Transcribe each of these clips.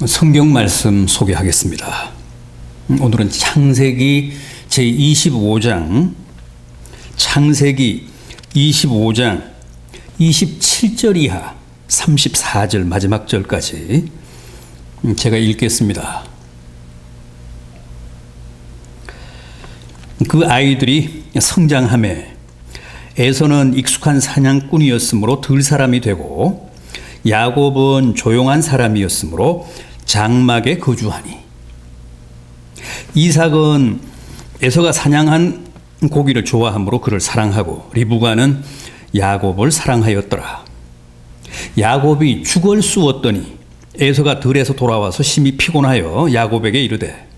성경 말씀 소개하겠습니다. 오늘은 창세기 제25장, 창세기 25장 27절 이하 34절 마지막 절까지 제가 읽겠습니다. 그 아이들이 성장하매 에서는 익숙한 사냥꾼이었으므로 들사람이 되고 야곱은 조용한 사람이었으므로 장막에 거주하니, 이삭은 에서가 사냥한 고기를 좋아하므로 그를 사랑하고 리브가는 야곱을 사랑하였더라. 야곱이 죽을 쑤었더니 에서가 들에서 돌아와서 심히 피곤하여 야곱에게 이르되,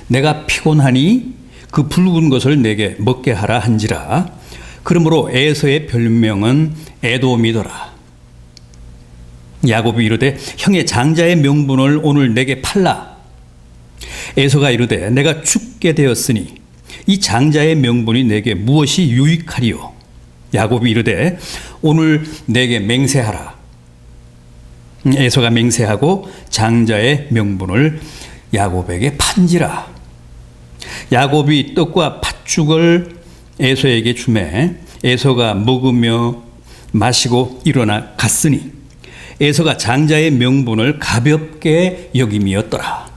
내가 피곤하니 그 붉은 것을 내게 먹게 하라 한지라. 그러므로 에서의 별명은 에돔이더라. 야곱이 이르되, 형의 장자의 명분을 오늘 내게 팔라. 에서가 이르되, 내가 죽게 되었으니 이 장자의 명분이 내게 무엇이 유익하리요? 야곱이 이르되, 오늘 내게 맹세하라. 에서가 맹세하고 장자의 명분을 야곱에게 판지라. 야곱이 떡과 팥죽을 에서에게 주매 에서가 먹으며 마시고 일어나 갔으니 에서가 장자의 명분을 가볍게 여김이었더라.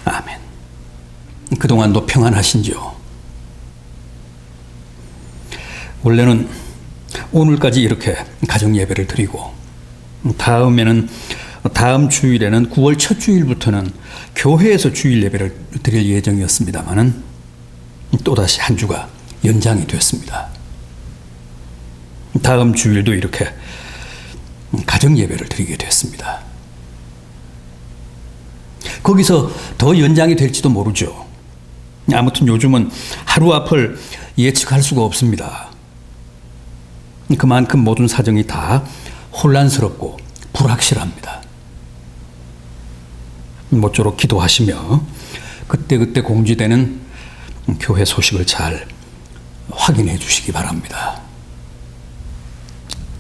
아멘. 그동안도 평안하신지요? 원래는 오늘까지 이렇게 가정 예배를 드리고, 다음 주일에는 9월 첫 주일부터는 교회에서 주일 예배를 드릴 예정이었습니다만은 또다시 한 주가 연장이 됐습니다. 다음 주일도 이렇게 가정 예배를 드리게 됐습니다. 거기서 더 연장이 될지도 모르죠. 아무튼 요즘은 하루 앞을 예측할 수가 없습니다. 그만큼 모든 사정이 다 혼란스럽고 불확실합니다. 모쪼록 기도하시며 그때그때 공지되는 교회 소식을 잘 확인해 주시기 바랍니다.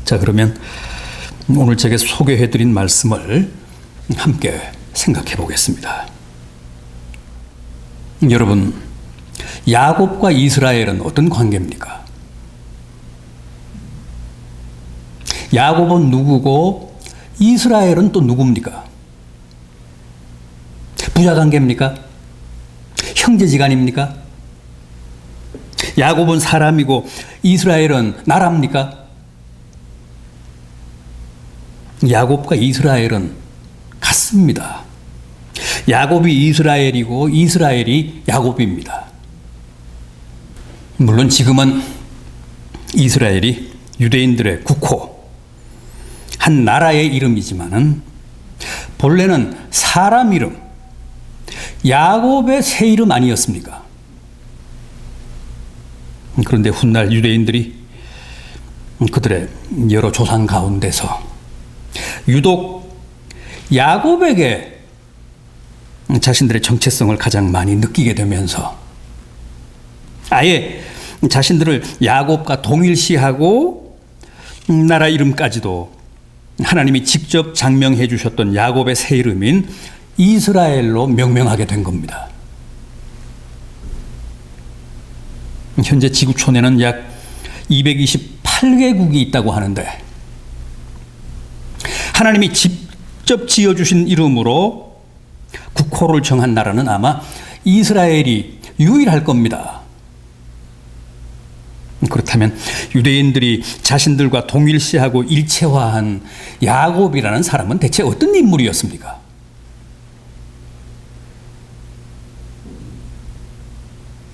자, 그러면 오늘 제게 소개해 드린 말씀을 함께 생각해 보겠습니다. 여러분, 야곱과 이스라엘은 어떤 관계입니까? 야곱은 누구고 이스라엘은 또 누굽니까? 부자관계입니까? 형제지간입니까? 야곱은 사람이고 이스라엘은 나라입니까? 야곱과 이스라엘은 같습니다. 야곱이 이스라엘이고 이스라엘이 야곱입니다. 물론 지금은 이스라엘이 유대인들의 국호, 한 나라의 이름이지만은 본래는 사람 이름, 야곱의 새 이름 아니었습니까? 그런데 훗날 유대인들이 그들의 여러 조상 가운데서 유독 야곱에게 자신들의 정체성을 가장 많이 느끼게 되면서 아예 자신들을 야곱과 동일시하고 나라 이름까지도 하나님이 직접 장명해 주셨던 야곱의 새 이름인 이스라엘로 명명하게 된 겁니다. 현재 지구촌에는 약 228개국이 있다고 하는데, 하나님이 직접 지어주신 이름으로 국호를 정한 나라는 아마 이스라엘이 유일할 겁니다. 그렇다면 유대인들이 자신들과 동일시하고 일체화한 야곱이라는 사람은 대체 어떤 인물이었습니까?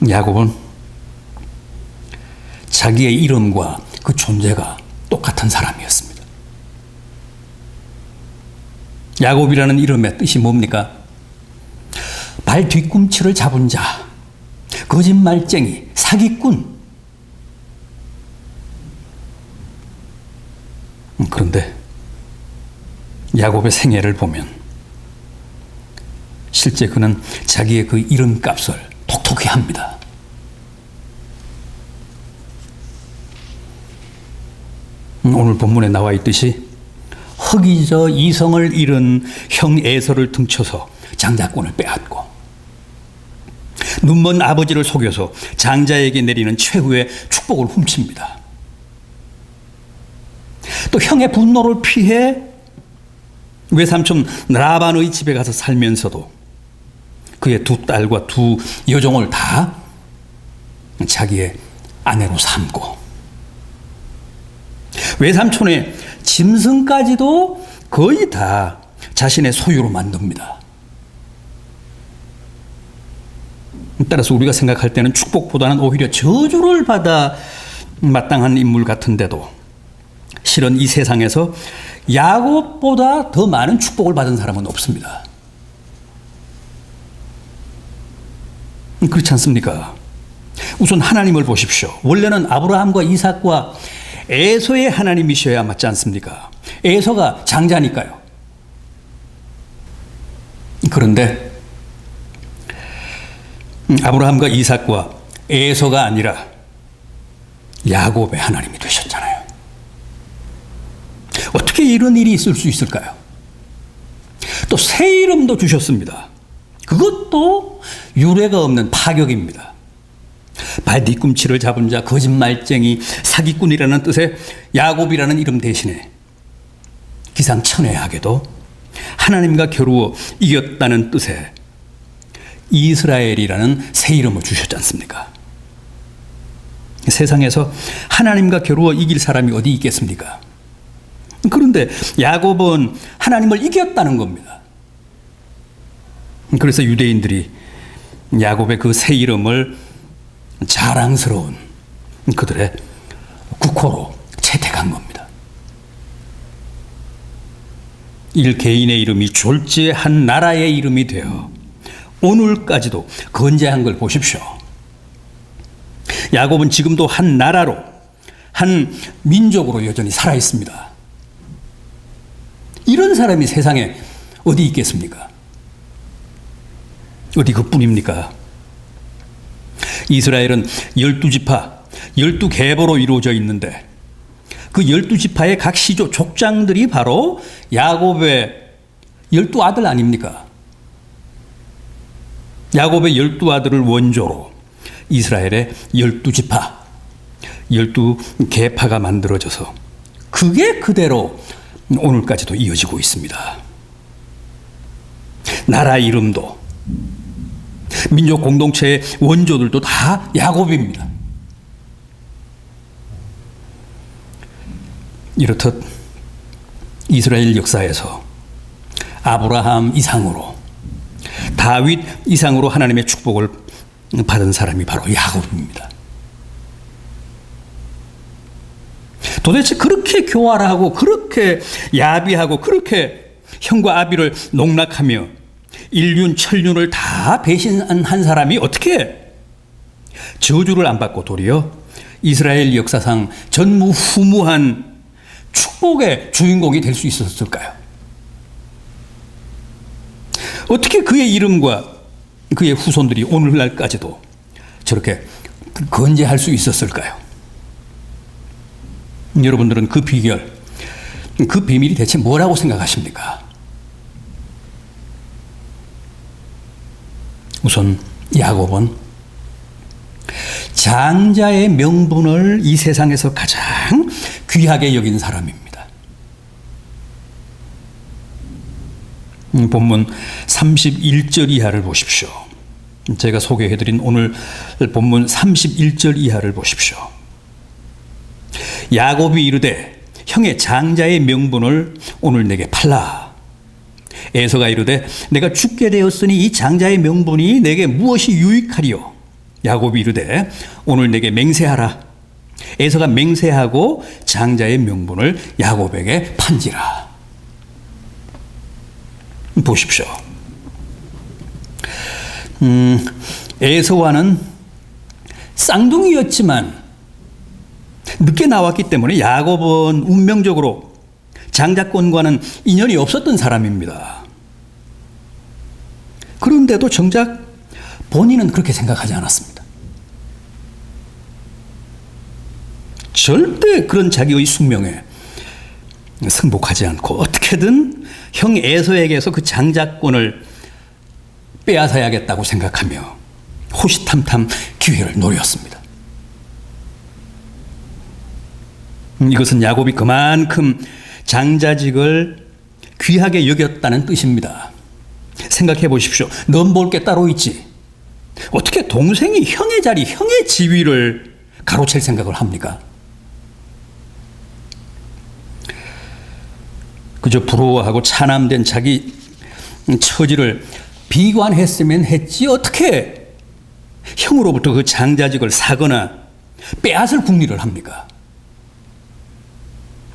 야곱은 자기의 이름과 그 존재가 똑같은 사람이었습니다. 야곱이라는 이름의 뜻이 뭡니까? 발 뒤꿈치를 잡은 자, 거짓말쟁이, 사기꾼. 그런데 야곱의 생애를 보면 실제 그는 자기의 그 이름값을 톡톡히 합니다. 오늘 본문에 나와 있듯이 흙이져 이성을 잃은 형 에서를 등쳐서 장자권을 빼앗고, 눈먼 아버지를 속여서 장자에게 내리는 최후의 축복을 훔칩니다. 또 형의 분노를 피해 외삼촌 라반의 집에 가서 살면서도 그의 두 딸과 두 여종을 다 자기의 아내로 삼고, 외삼촌의 짐승까지도 거의 다 자신의 소유로 만듭니다. 따라서 우리가 생각할 때는 축복보다는 오히려 저주를 받아 마땅한 인물 같은데도, 실은 이 세상에서 야곱보다 더 많은 축복을 받은 사람은 없습니다. 그렇지 않습니까? 우선 하나님을 보십시오. 원래는 아브라함과 이삭과 에서의 하나님이셔야 맞지 않습니까? 에서가 장자니까요. 그런데 아브라함과 이삭과 에서가 아니라 야곱의 하나님이 되셨잖아요. 어떻게 이런 일이 있을 수 있을까요? 또 새 이름도 주셨습니다. 그것도 유례가 없는 파격입니다. 발 뒤꿈치를 잡은 자, 거짓말쟁이, 사기꾼이라는 뜻의 야곱이라는 이름 대신에 기상천외하게도 하나님과 겨루어 이겼다는 뜻의 이스라엘이라는 새 이름을 주셨지 않습니까? 세상에서 하나님과 겨루어 이길 사람이 어디 있겠습니까? 그런데 야곱은 하나님을 이겼다는 겁니다. 그래서 유대인들이 야곱의 그 새 이름을 자랑스러운 그들의 국호로 채택한 겁니다. 일 개인의 이름이 졸지한 나라의 이름이 되어 오늘까지도 건재한 걸 보십시오. 야곱은 지금도 한 나라로, 한 민족으로 여전히 살아 있습니다. 이런 사람이 세상에 어디 있겠습니까? 어디 그뿐입니까? 이스라엘은 12지파, 12계보로 이루어져 있는데 그 12지파의 각 시조 족장들이 바로 야곱의 12아들 아닙니까? 야곱의 12아들을 원조로 이스라엘의 12지파, 12계파가 만들어져서 그게 그대로 오늘까지도 이어지고 있습니다. 나라 이름도, 민족 공동체의 원조들도 다 야곱입니다. 이렇듯 이스라엘 역사에서 아브라함 이상으로, 다윗 이상으로 하나님의 축복을 받은 사람이 바로 야곱입니다. 도대체 그렇게 교활하고 그렇게 야비하고 그렇게 형과 아비를 농락하며 인륜 천륜을 다 배신한 사람이 어떻게 저주를 안 받고 도리어 이스라엘 역사상 전무후무한 축복의 주인공이 될 수 있었을까요? 어떻게 그의 이름과 그의 후손들이 오늘날까지도 저렇게 건재할 수 있었을까요? 여러분들은 그 비결, 그 비밀이 대체 뭐라고 생각하십니까? 우선 야곱은 장자의 명분을 이 세상에서 가장 귀하게 여긴 사람입니다. 본문 31절 이하를 보십시오. 제가 소개해드린 오늘 본문 31절 이하를 보십시오. 야곱이 이르되 형의 장자의 명분을 오늘 내게 팔라. 에서가 이르되 내가 죽게 되었으니 이 장자의 명분이 내게 무엇이 유익하리요? 야곱이 이르되 오늘 내게 맹세하라. 에서가 맹세하고 장자의 명분을 야곱에게 판지라. 보십시오. 에서와는 쌍둥이였지만 늦게 나왔기 때문에 야곱은 운명적으로 장자권과는 인연이 없었던 사람입니다. 그런데도 정작 본인은 그렇게 생각하지 않았습니다. 절대 그런 자기의 숙명에 승복하지 않고 어떻게든 형 에서에게서 그 장자권을 빼앗아야겠다고 생각하며 호시탐탐 기회를 노렸습니다. 이것은 야곱이 그만큼 장자직을 귀하게 여겼다는 뜻입니다. 생각해 보십시오. 넘볼 게 따로 있지. 어떻게 동생이 형의 자리, 형의 지위를 가로챌 생각을 합니까? 그저 부러워하고 차남된 자기 처지를 비관했으면 했지 어떻게 형으로부터 그 장자직을 사거나 빼앗을 궁리를 합니까?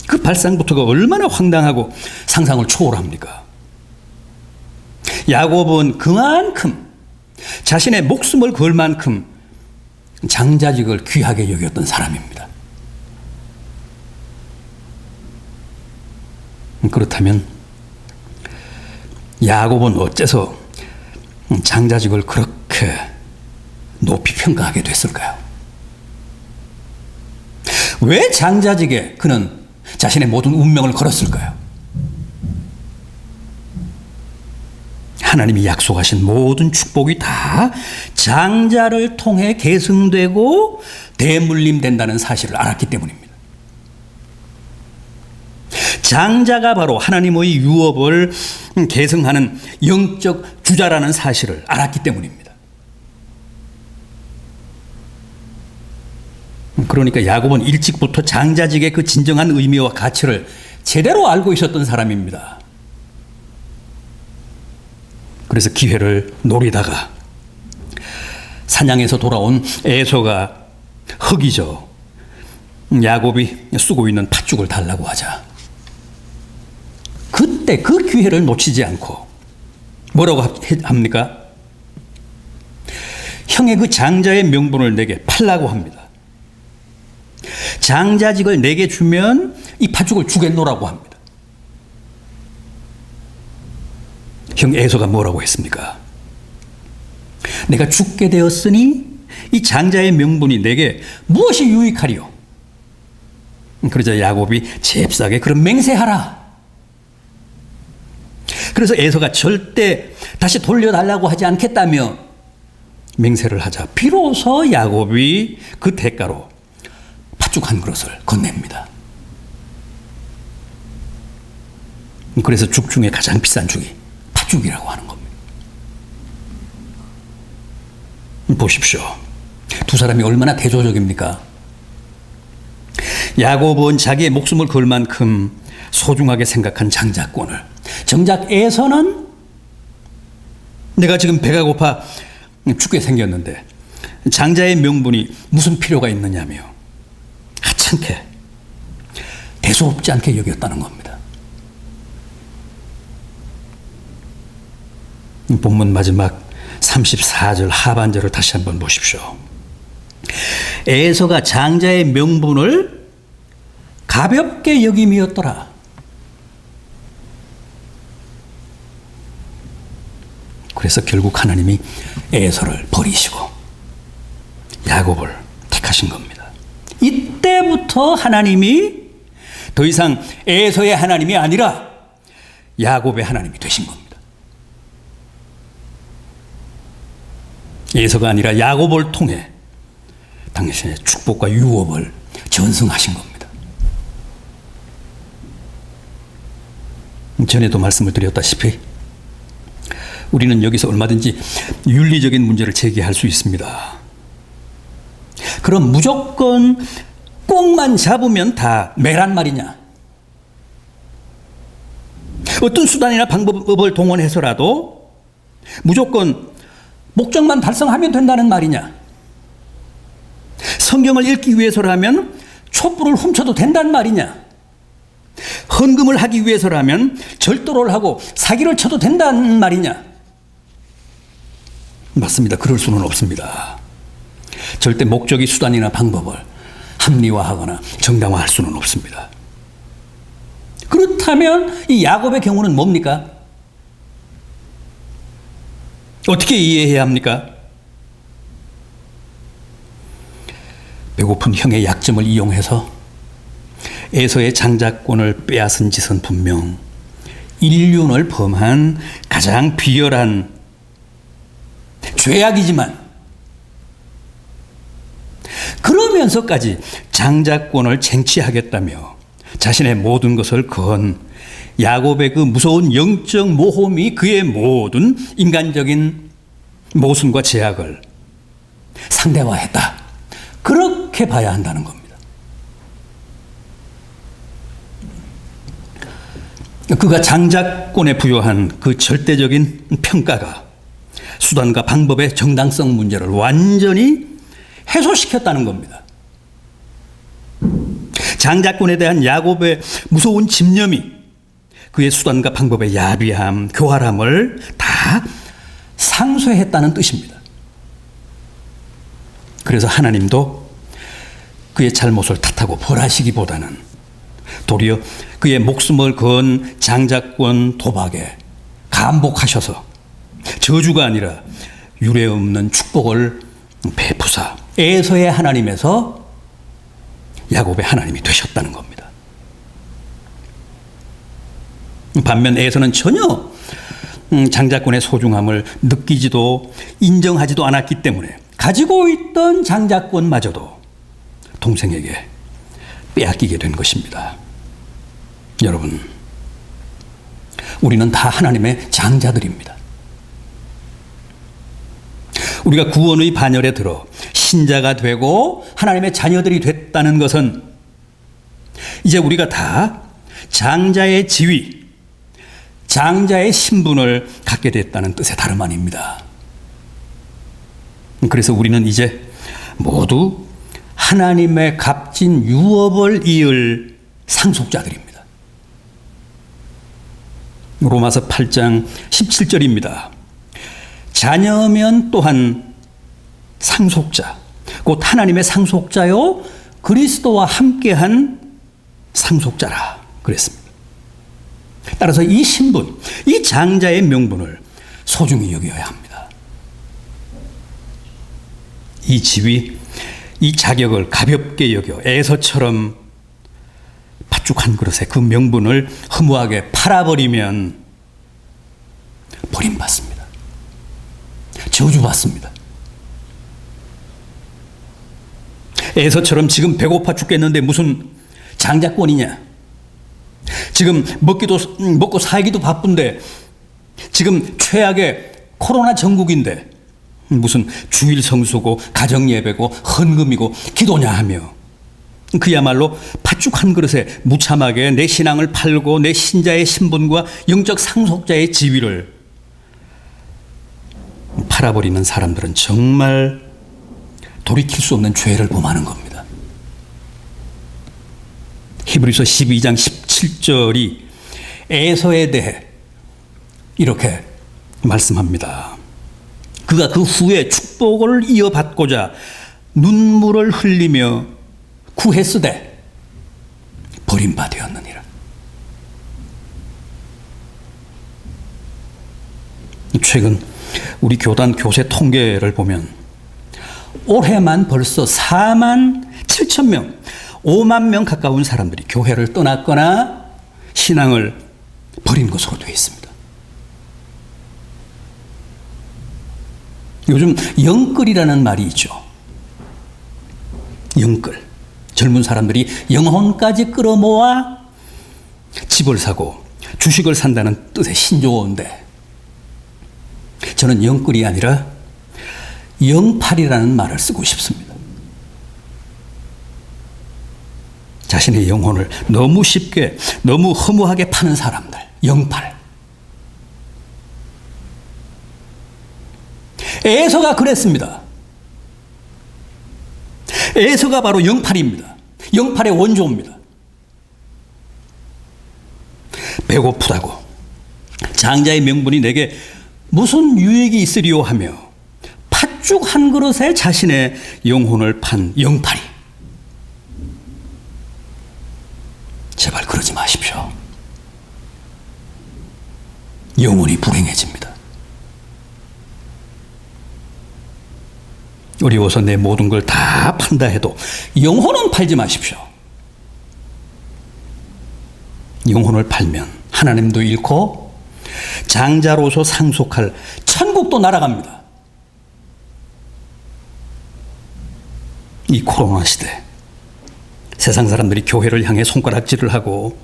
그 발상부터가 얼마나 황당하고 상상을 초월합니까? 야곱은 그만큼 자신의 목숨을 걸 만큼 장자직을 귀하게 여겼던 사람입니다. 그렇다면 야곱은 어째서 장자직을 그렇게 높이 평가하게 됐을까요? 왜 장자직에 그는 자신의 모든 운명을 걸었을까요? 하나님이 약속하신 모든 축복이 다 장자를 통해 계승되고 대물림된다는 사실을 알았기 때문입니다. 장자가 바로 하나님의 유업을 계승하는 영적 주자라는 사실을 알았기 때문입니다. 그러니까 야곱은 일찍부터 장자직의 그 진정한 의미와 가치를 제대로 알고 있었던 사람입니다. 그래서 기회를 노리다가 사냥에서 돌아온 에서가 흙이죠. 야곱이 쓰고 있는 팥죽을 달라고 하자. 그때 그 기회를 놓치지 않고 뭐라고 합니까? 형의 그 장자의 명분을 내게 팔라고 합니다. 장자직을 내게 주면 이 팥죽을 주겠노라고 합니다. 형 에서가 뭐라고 했습니까? 내가 죽게 되었으니 이 장자의 명분이 내게 무엇이 유익하리요? 그러자 야곱이 잽싸게 그럼 맹세하라. 그래서 에서가 절대 다시 돌려달라고 하지 않겠다며 맹세를 하자 비로소 야곱이 그 대가로 팥죽 한 그릇을 건넵니다. 그래서 죽 중에 가장 비싼 죽이 팥죽이라고 하는 겁니다. 보십시오. 두 사람이 얼마나 대조적입니까? 야곱은 자기의 목숨을 걸 만큼 소중하게 생각한 장자권을, 정작 에서는 내가 지금 배가 고파 죽게 생겼는데 장자의 명분이 무슨 필요가 있느냐며 하찮게 대수롭지 않게 여겼다는 겁니다. 본문 마지막 34절 하반절을 다시 한번 보십시오. 에서가 장자의 명분을 가볍게 여김이었더라. 그래서 결국 하나님이 에서를 버리시고 야곱을 택하신 겁니다. 이때부터 하나님이 더 이상 에서의 하나님이 아니라 야곱의 하나님이 되신 겁니다. 에서가 아니라 야곱을 통해 당신의 축복과 유업을 전승하신 겁니다. 전에도 말씀을 드렸다시피 우리는 여기서 얼마든지 윤리적인 문제를 제기할 수 있습니다. 그럼 무조건 꽁만 잡으면 다 매란 말이냐? 어떤 수단이나 방법을 동원해서라도 무조건 목적만 달성하면 된다는 말이냐? 성경을 읽기 위해서라면 촛불을 훔쳐도 된다는 말이냐? 헌금을 하기 위해서라면 절도를 하고 사기를 쳐도 된다는 말이냐? 맞습니다. 그럴 수는 없습니다. 절대 목적이 수단이나 방법을 합리화하거나 정당화할 수는 없습니다. 그렇다면 이 야곱의 경우는 뭡니까? 어떻게 이해해야 합니까? 배고픈 형의 약점을 이용해서 에서의 장자권을 빼앗은 짓은 분명 인륜을 범한 가장 비열한 죄악이지만 그러면서까지 장자권을 쟁취하겠다며 자신의 모든 것을 건 야곱의 그 무서운 영적 모험이 그의 모든 인간적인 모순과 제약을 상대화했다. 그렇게 봐야 한다는 겁니다. 그가 장자권에 부여한 그 절대적인 평가가 수단과 방법의 정당성 문제를 완전히 해소시켰다는 겁니다. 장자권에 대한 야곱의 무서운 집념이 그의 수단과 방법의 야비함, 교활함을 다 상쇄했다는 뜻입니다. 그래서 하나님도 그의 잘못을 탓하고 벌하시기보다는 도리어 그의 목숨을 건 장자권 도박에 감복하셔서 저주가 아니라 유례없는 축복을 베푸사 에서의 하나님에서 야곱의 하나님이 되셨다는 겁니다. 반면 에서는 전혀 장자권의 소중함을 느끼지도 인정하지도 않았기 때문에 가지고 있던 장자권마저도 동생에게 빼앗기게 된 것입니다. 여러분, 우리는 다 하나님의 장자들입니다. 우리가 구원의 반열에 들어 신자가 되고 하나님의 자녀들이 됐다는 것은 이제 우리가 다 장자의 지위, 장자의 신분을 갖게 됐다는 뜻의 다름 아닙니다. 그래서 우리는 이제 모두 하나님의 값진 유업을 이을 상속자들입니다. 로마서 8장 17절입니다. 자녀면 또한 상속자, 곧 하나님의 상속자요 그리스도와 함께한 상속자라 그랬습니다. 따라서 이 신분, 이 장자의 명분을 소중히 여겨야 합니다. 이 지위, 이 자격을 가볍게 여겨 에서처럼 팥죽 한 그릇에 그 명분을 허무하게 팔아버리면 버림받습니다. 저주받습니다. 에서처럼 지금 배고파 죽겠는데 무슨 장자권이냐? 지금 먹고 살기도 바쁜데 지금 최악의 코로나 전국인데 무슨 주일 성수고 가정 예배고 헌금이고 기도냐 하며 그야말로 팥죽 한 그릇에 무참하게 내 신앙을 팔고 내 신자의 신분과 영적 상속자의 지위를 팔아버리는 사람들은 정말 돌이킬 수 없는 죄를 범하는 겁니다. 히브리서 12장 17절이 에서에 대해 이렇게 말씀합니다. 그가 그 후에 축복을 이어받고자 눈물을 흘리며 구했으되 버림받았느니라. 최근 우리 교단 교세 통계를 보면 올해만 벌써 4만 7천 명, 5만 명 가까운 사람들이 교회를 떠났거나 신앙을 버린 것으로 되어 있습니다. 요즘 영끌이라는 말이 있죠. 영끌. 젊은 사람들이 영혼까지 끌어모아 집을 사고 주식을 산다는 뜻의 신조어인데 저는 영끌이 아니라 영팔이라는 말을 쓰고 싶습니다. 자신의 영혼을 너무 쉽게, 너무 허무하게 파는 사람들, 영팔. 에서가 그랬습니다. 에서가 바로 영팔입니다. 영팔의 원조입니다. 배고프다고 장자의 명분이 내게 무슨 유익이 있으리요 하며 팥죽 한 그릇에 자신의 영혼을 판 영팔이. 제발 그러지 마십시오. 영혼이 불행해집니다. 어려워서 내 모든 걸 다 판다 해도 영혼은 팔지 마십시오. 영혼을 팔면 하나님도 잃고 장자로서 상속할 천국도 날아갑니다. 이 코로나 시대, 세상 사람들이 교회를 향해 손가락질을 하고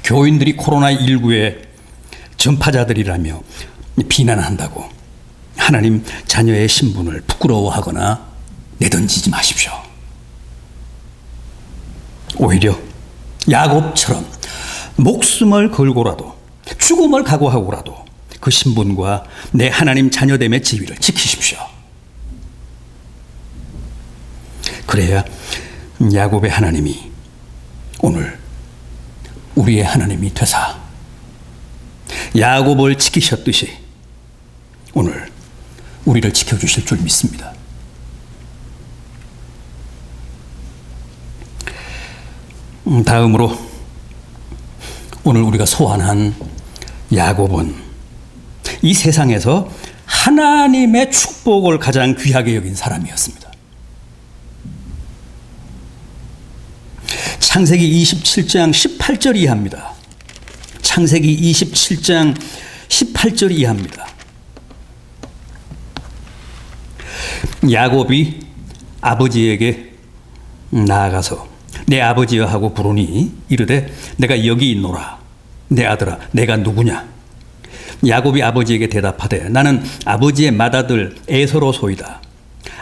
교인들이 코로나19의 전파자들이라며 비난한다고 하나님 자녀의 신분을 부끄러워하거나 내던지지 마십시오. 오히려 야곱처럼 목숨을 걸고라도 죽음을 각오하고라도 그 신분과 내 하나님 자녀됨의 지위를 지키십시오. 그래야 야곱의 하나님이 오늘 우리의 하나님이 되사 야곱을 지키셨듯이 오늘 우리를 지켜주실 줄 믿습니다. 다음으로 오늘 우리가 소환한 야곱은 이 세상에서 하나님의 축복을 가장 귀하게 여긴 사람이었습니다. 창세기 27장 18절 이하입니다. 창세기 27장 18절 이하입니다. 야곱이 아버지에게 나아가서 내 아버지여 하고 부르니 이르되 내가 여기 있노라. 내 아들아 내가 누구냐? 야곱이 아버지에게 대답하되 나는 아버지의 맏아들 에서로소이다.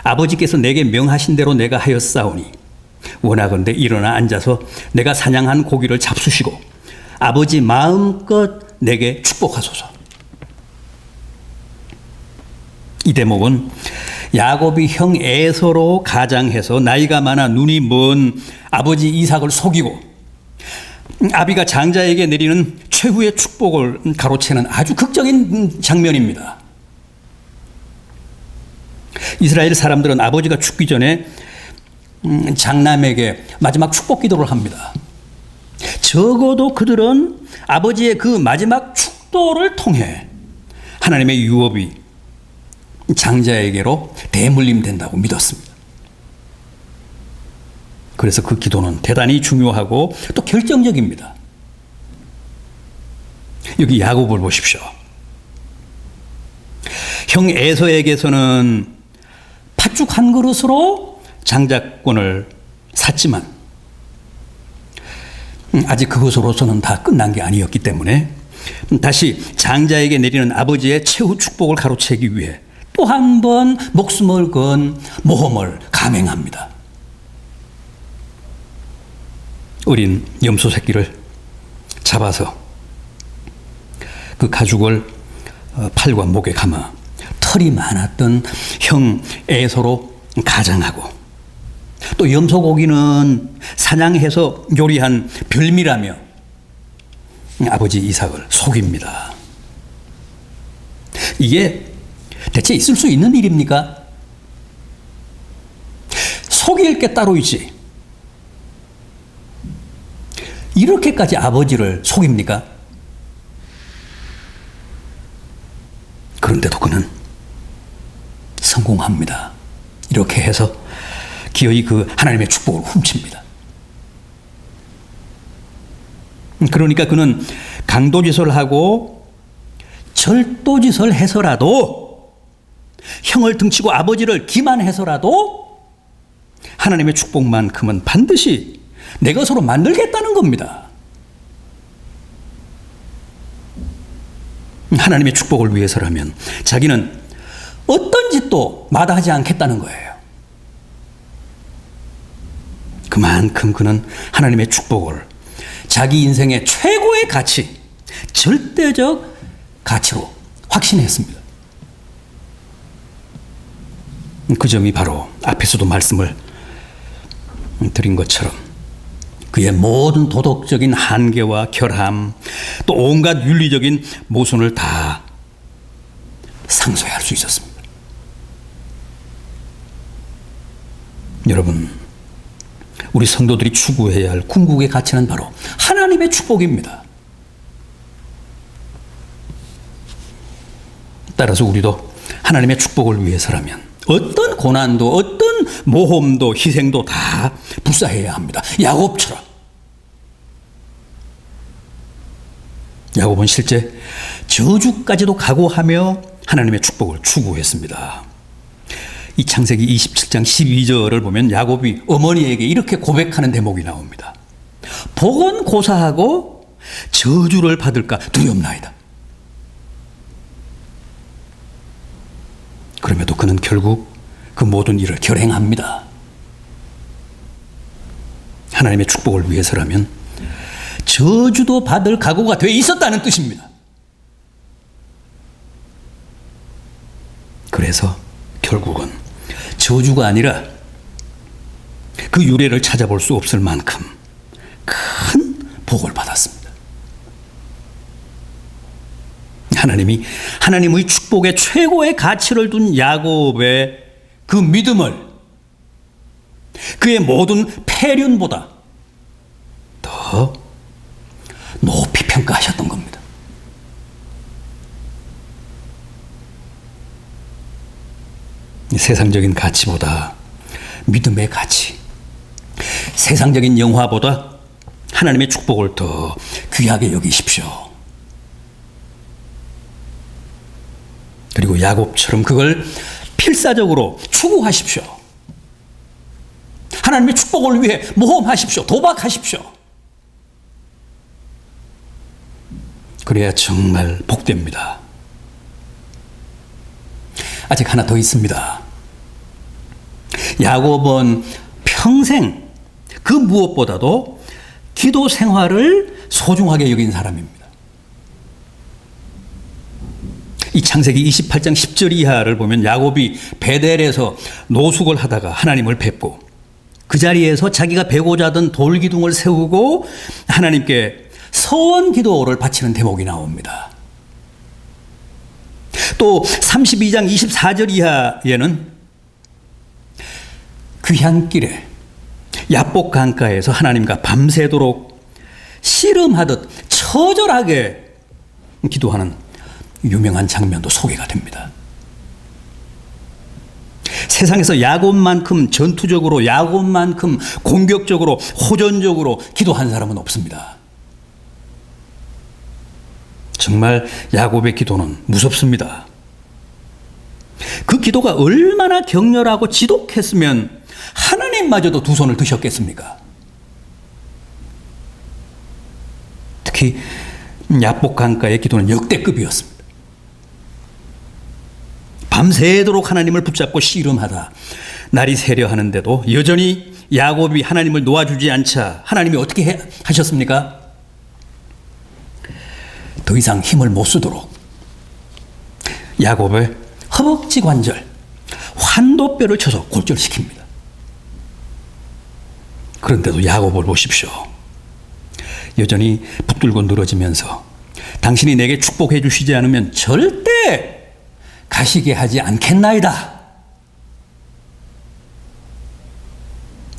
아버지께서 내게 명하신 대로 내가 하였사오니 원하건대 일어나 앉아서 내가 사냥한 고기를 잡수시고 아버지 마음껏 내게 축복하소서. 이 대목은 야곱이 형 에서로 가장해서 나이가 많아 눈이 먼 아버지 이삭을 속이고 아비가 장자에게 내리는 최후의 축복을 가로채는 아주 극적인 장면입니다. 이스라엘 사람들은 아버지가 죽기 전에 장남에게 마지막 축복 기도를 합니다. 적어도 그들은 아버지의 그 마지막 축도를 통해 하나님의 유업이 장자에게로 대물림된다고 믿었습니다. 그래서 그 기도는 대단히 중요하고 또 결정적입니다. 여기 야곱을 보십시오. 형 에서에게서는 팥죽 한 그릇으로 장자권을 샀지만 아직 그것으로서는 다 끝난 게 아니었기 때문에 다시 장자에게 내리는 아버지의 최후 축복을 가로채기 위해 또 한 번 목숨을 건 모험을 감행합니다. 어린 염소 새끼를 잡아서 그 가죽을 팔과 목에 감아 털이 많았던 형 에서로 가장하고 또 염소 고기는 사냥해서 요리한 별미라며 아버지 이삭을 속입니다. 이게 대체 있을 수 있는 일입니까? 속일 게 따로 있지. 이렇게까지 아버지를 속입니까? 그런데도 그는 성공합니다. 이렇게 해서 기어이 그 하나님의 축복을 훔칩니다. 그러니까 그는 강도짓을 하고 절도짓을 해서라도 형을 등치고 아버지를 기만해서라도 하나님의 축복만큼은 반드시 내 것으로 만들겠다는 겁니다. 하나님의 축복을 위해서라면 자기는 어떤 짓도 마다하지 않겠다는 거예요. 그만큼 그는 하나님의 축복을 자기 인생의 최고의 가치, 절대적 가치로 확신했습니다. 그 점이 바로 앞에서도 말씀을 드린 것처럼 그의 모든 도덕적인 한계와 결함 또 온갖 윤리적인 모순을 다 상쇄할 수 있었습니다. 여러분, 우리 성도들이 추구해야 할 궁극의 가치는 바로 하나님의 축복입니다. 따라서 우리도 하나님의 축복을 위해서라면 어떤 고난도 어떤 모험도 희생도 다 불사해야 합니다. 야곱처럼. 야곱은 실제 저주까지도 각오하며 하나님의 축복을 추구했습니다. 이 창세기 27장 12절을 보면 야곱이 어머니에게 이렇게 고백하는 대목이 나옵니다. 복은 고사하고 저주를 받을까 두렵나이다. 그럼에도 그는 결국 그 모든 일을 결행합니다. 하나님의 축복을 위해서라면 저주도 받을 각오가 돼 있었다는 뜻입니다. 그래서 결국은 저주가 아니라 그 유래를 찾아볼 수 없을 만큼 큰 복을 받았습니다. 하나님이 하나님의 축복에 최고의 가치를 둔 야곱의 그 믿음을 그의 모든 패륜보다 더 높이 평가하셨던 겁니다. 세상적인 가치보다 믿음의 가치, 세상적인 영화보다 하나님의 축복을 더 귀하게 여기십시오. 그리고 야곱처럼 그걸 필사적으로 추구하십시오. 하나님의 축복을 위해 모험하십시오. 도박하십시오. 그래야 정말 복됩니다. 아직 하나 더 있습니다. 야곱은 평생 그 무엇보다도 기도 생활을 소중하게 여긴 사람입니다. 이 창세기 28장 10절 이하를 보면 야곱이 베델에서 노숙을 하다가 하나님을 뵙고 그 자리에서 자기가 베고자 하던 돌기둥을 세우고 하나님께 서원 기도를 바치는 대목이 나옵니다. 또 32장 24절 이하에는 귀향길에 야복 강가에서 하나님과 밤새도록 씨름하듯 처절하게 기도하는 유명한 장면도 소개가 됩니다. 세상에서 야곱만큼 전투적으로, 야곱만큼 공격적으로, 호전적으로 기도한 사람은 없습니다. 정말 야곱의 기도는 무섭습니다. 그 기도가 얼마나 격렬하고 지독했으면 하나님마저도 두 손을 드셨겠습니까? 특히 야복 강가의 기도는 역대급이었습니다. 밤새도록 하나님을 붙잡고 씨름하다 날이 새려 하는데도 여전히 야곱이 하나님을 놓아주지 않자 하나님이 어떻게 하셨습니까? 더 이상 힘을 못 쓰도록 야곱의 허벅지 관절, 환도뼈를 쳐서 골절시킵니다. 그런데도 야곱을 보십시오. 여전히 붙들고 늘어지면서 당신이 내게 축복해 주시지 않으면 절대 가시게 하지 않겠나이다.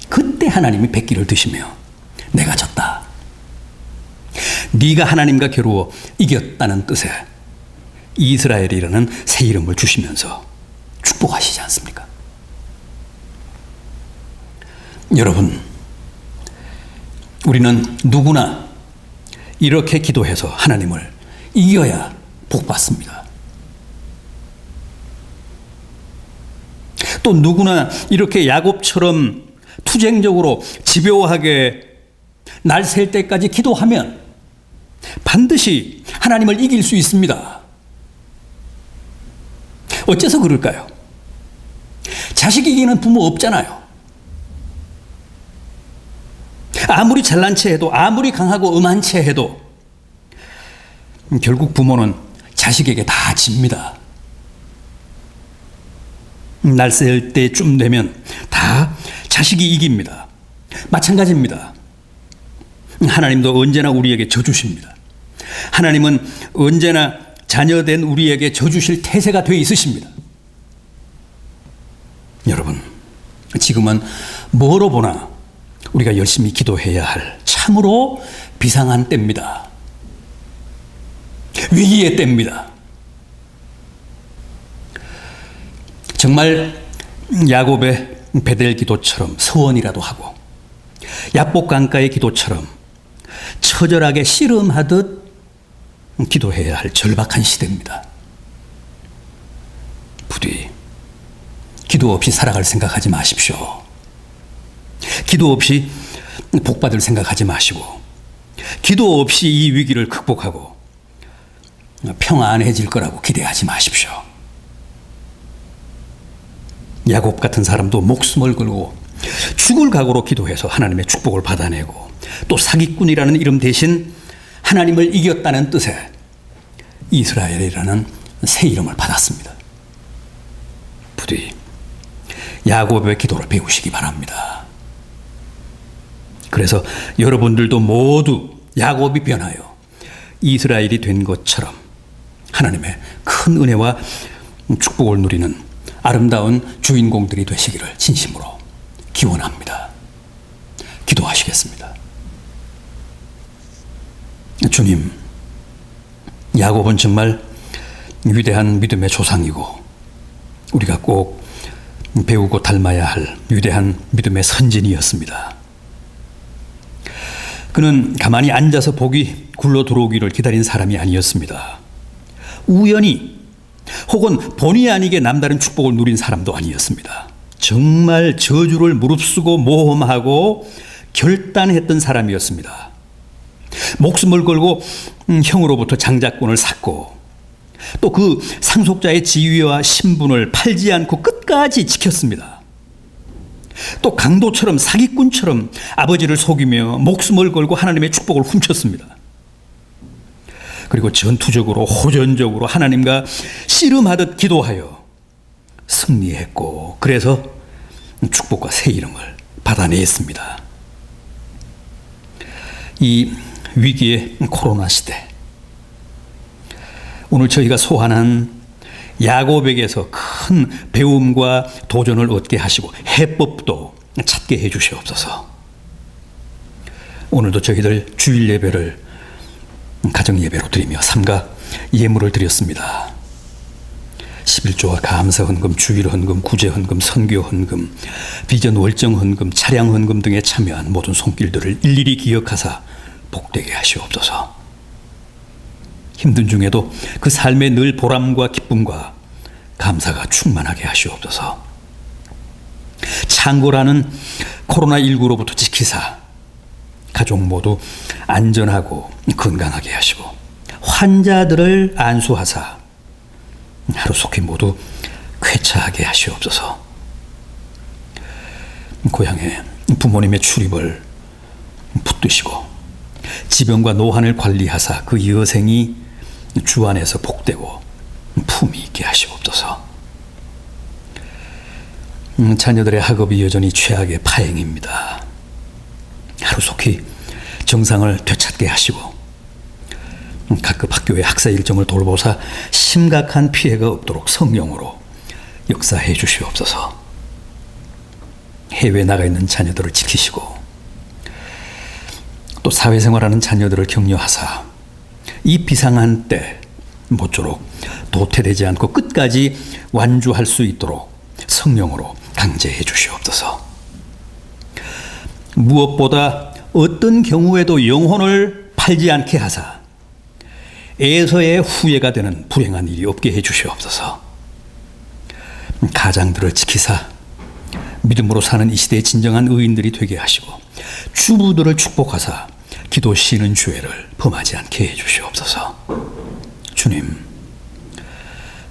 그때 하나님이 백기를 드시며 내가 졌다. 네가 하나님과 겨루어 이겼다는 뜻의 이스라엘이라는 새 이름을 주시면서 축복하시지 않습니까? 여러분, 우리는 누구나 이렇게 기도해서 하나님을 이겨야 복받습니다. 또 누구나 이렇게 야곱처럼 투쟁적으로 집요하게 날 셀 때까지 기도하면 반드시 하나님을 이길 수 있습니다. 어째서 그럴까요? 자식 이기는 부모 없잖아요. 아무리 잘난 체 해도, 아무리 강하고 엄한 체 해도 결국 부모는 자식에게 다 집니다. 날쌘 때쯤 되면 다 자식이 이깁니다. 마찬가지입니다. 하나님도 언제나 우리에게 져주십니다. 하나님은 언제나 자녀된 우리에게 져주실 태세가 되어 있으십니다. 여러분, 지금은 뭐로 보나 우리가 열심히 기도해야 할 참으로 비상한 때입니다. 위기의 때입니다. 정말 야곱의 베델 기도처럼 서원이라도 하고 야복 강가의 기도처럼 처절하게 씨름하듯 기도해야 할 절박한 시대입니다. 부디 기도 없이 살아갈 생각하지 마십시오. 기도 없이 복받을 생각하지 마시고, 기도 없이 이 위기를 극복하고 평안해질 거라고 기대하지 마십시오. 야곱 같은 사람도 목숨을 걸고 죽을 각오로 기도해서 하나님의 축복을 받아내고, 또 사기꾼이라는 이름 대신 하나님을 이겼다는 뜻의 이스라엘이라는 새 이름을 받았습니다. 부디 야곱의 기도를 배우시기 바랍니다. 그래서 여러분들도 모두 야곱이 변하여 이스라엘이 된 것처럼 하나님의 큰 은혜와 축복을 누리는 아름다운 주인공들이 되시기를 진심으로 기원합니다. 기도하시겠습니다. 주님, 야곱은 정말 위대한 믿음의 조상이고 우리가 꼭 배우고 닮아야 할 위대한 믿음의 선진이었습니다. 그는 가만히 앉아서 복이 굴러 들어오기를 기다린 사람이 아니었습니다. 우연히 혹은 본의 아니게 남다른 축복을 누린 사람도 아니었습니다. 정말 저주를 무릅쓰고 모험하고 결단했던 사람이었습니다. 목숨을 걸고 형으로부터 장자권을 샀고, 또 그 상속자의 지위와 신분을 팔지 않고 끝까지 지켰습니다. 또 강도처럼 사기꾼처럼 아버지를 속이며 목숨을 걸고 하나님의 축복을 훔쳤습니다. 그리고 전투적으로 호전적으로 하나님과 씨름하듯 기도하여 승리했고, 그래서 축복과 새 이름을 받아냈습니다. 이 위기의 코로나 시대, 오늘 저희가 소환한 야곱에게서 큰 배움과 도전을 얻게 하시고 해법도 찾게 해 주시옵소서. 오늘도 저희들 주일 예배를 가정 예배로 드리며 삼가 예물을 드렸습니다. 11조와 감사 헌금, 주일 헌금, 구제 헌금, 선교 헌금, 비전 월정 헌금, 차량 헌금 등에 참여한 모든 손길들을 일일이 기억하사 복되게 하시옵소서. 힘든 중에도 그 삶에 늘 보람과 기쁨과 감사가 충만하게 하시옵소서. 창고라는 코로나19로부터 지키사 가족 모두 안전하고 건강하게 하시고, 환자들을 안수하사 하루속히 모두 쾌차하게 하시옵소서. 고향에 부모님의 출입을 붙드시고 지병과 노환을 관리하사 그 여생이 주 안에서 복되고 품이 있게 하시옵소서. 자녀들의 학업이 여전히 최악의 파행입니다. 하루속히 정상을 되찾게 하시고 각급 학교의 학사 일정을 돌보사 심각한 피해가 없도록 성령으로 역사해 주시옵소서. 해외에 나가 있는 자녀들을 지키시고 또 사회생활하는 자녀들을 격려하사 이 비상한 때 모쪼록 도태되지 않고 끝까지 완주할 수 있도록 성령으로 강제해 주시옵소서. 무엇보다 어떤 경우에도 영혼을 팔지 않게 하사 에서의 후예가 되는 불행한 일이 없게 해 주시옵소서. 가장들을 지키사 믿음으로 사는 이 시대의 진정한 의인들이 되게 하시고 주부들을 축복하사 기도 쉬는 주회를 범하지 않게 해 주시옵소서. 주님,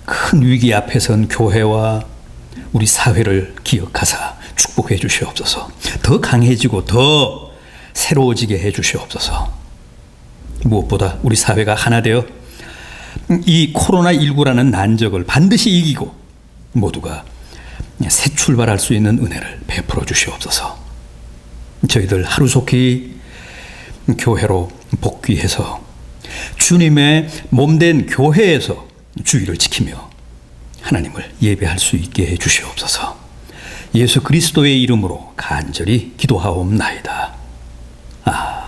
큰 위기 앞에 선 교회와 우리 사회를 기억하사 축복해 주시옵소서. 더 강해지고 더 새로워지게 해 주시옵소서. 무엇보다 우리 사회가 하나 되어 이 코로나19라는 난적을 반드시 이기고 모두가 새 출발할 수 있는 은혜를 베풀어 주시옵소서. 저희들 하루속히 교회로 복귀해서 주님의 몸된 교회에서 주의를 지키며 하나님을 예배할 수 있게 해 주시옵소서. 예수 그리스도의 이름으로 간절히 기도하옵나이다. 아멘.